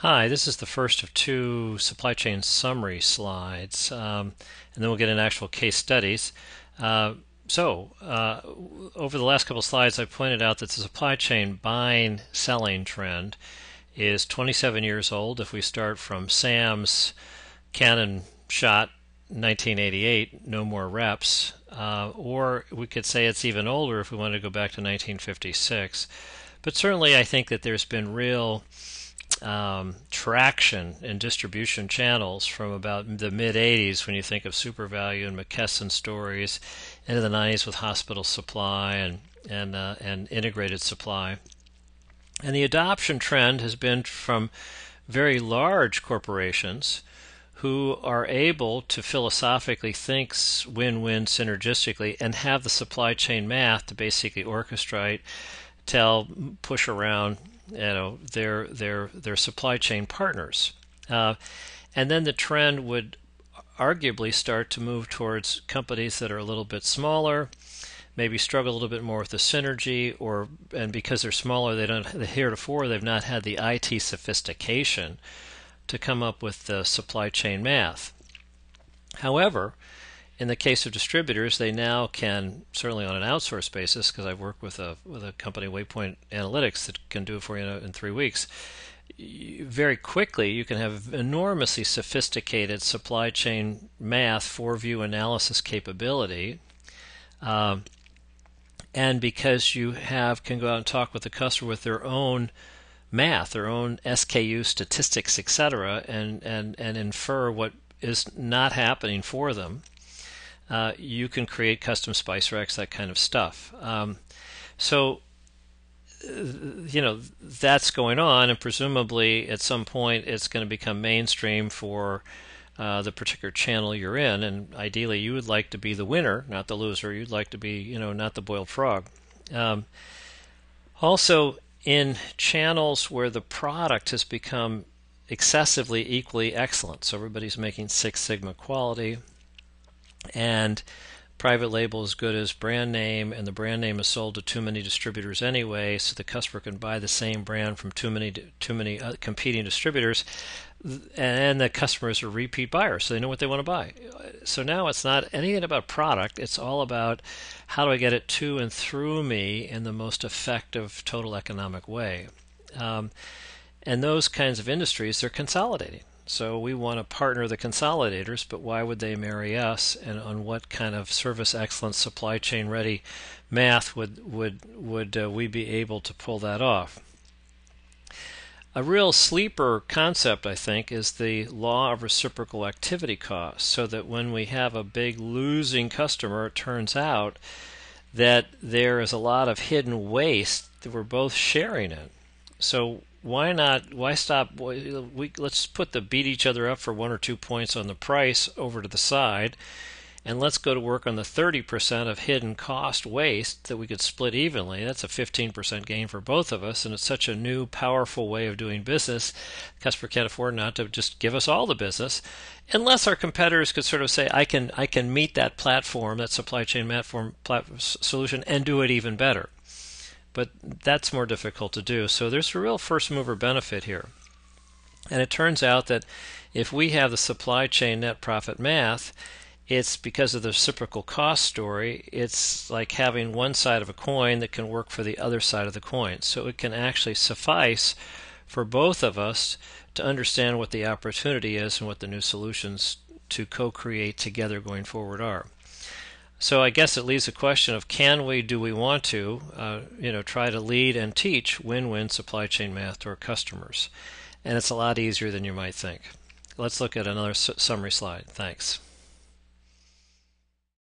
Hi, this is the first of two supply chain summary slides, and then we'll get into actual case studies. Uh, Over the last couple of slides, I pointed out that the supply chain buying selling trend is 27 years old. If we start from Sam's Canon shot 1988, no more reps, or we could say it's even older if we want to go back to 1956. But certainly, I think that there's been real traction in distribution channels from about the mid 80s when you think of SuperValu and McKesson stories, into the 90s with hospital supply and integrated supply. And the adoption trend has been from very large corporations who are able to philosophically think win-win synergistically and have the supply chain math to basically orchestrate, tell, push around, their supply chain partners. And then the trend would arguably start to move towards companies that are a little bit smaller, maybe struggle a little bit more with the synergy, and because they're smaller, heretofore they've not had the IT sophistication to come up with the supply chain math. However, in the case of distributors, they now can, certainly on an outsourced basis, because I've worked with a company, Waypoint Analytics, that can do it for you in 3 weeks. Very quickly, you can have enormously sophisticated supply chain math, four-view analysis capability. And because you can go out and talk with the customer with their own math, their own SKU statistics, etc., and infer what is not happening for them. You can create custom spice racks, that kind of stuff. That's going on, and presumably at some point it's going to become mainstream for the particular channel you're in. And ideally, you would like to be the winner, not the loser. You'd like to be, not the boiled frog. Also, in channels where the product has become excessively equally excellent, so everybody's making Six Sigma quality, and private label is good as brand name, and the brand name is sold to too many distributors anyway, so the customer can buy the same brand from too many competing distributors, and the customers are repeat buyers, so they know what they want to buy. So now it's not anything about product, it's all about how do I get it to and through me in the most effective total economic way. And those kinds of industries, they're consolidating. So we want to partner the consolidators, but why would they marry us, and on what kind of service excellence, supply chain ready math would we be able to pull that off? A real sleeper concept, I think, is the law of reciprocal activity cost, so that when we have a big losing customer, it turns out that there is a lot of hidden waste that we're both sharing in. So why stop? Let's put the beat each other up for 1 or 2 points on the price over to the side, and let's go to work on the 30% of hidden cost waste that we could split evenly. That's a 15% gain for both of us, and it's such a new, powerful way of doing business. The customer can't afford not to just give us all the business, unless our competitors could sort of say, I can meet that platform, that supply chain platform solution, and do it even better. But that's more difficult to do. So there's a real first mover benefit here. And it turns out that if we have the supply chain net profit math, it's because of the reciprocal cost story. It's like having one side of a coin that can work for the other side of the coin. So it can actually suffice for both of us to understand what the opportunity is and what the new solutions to co-create together going forward are. So I guess it leaves the question of, do we want to, try to lead and teach win-win supply chain math to our customers? And it's a lot easier than you might think. Let's look at another summary slide. Thanks.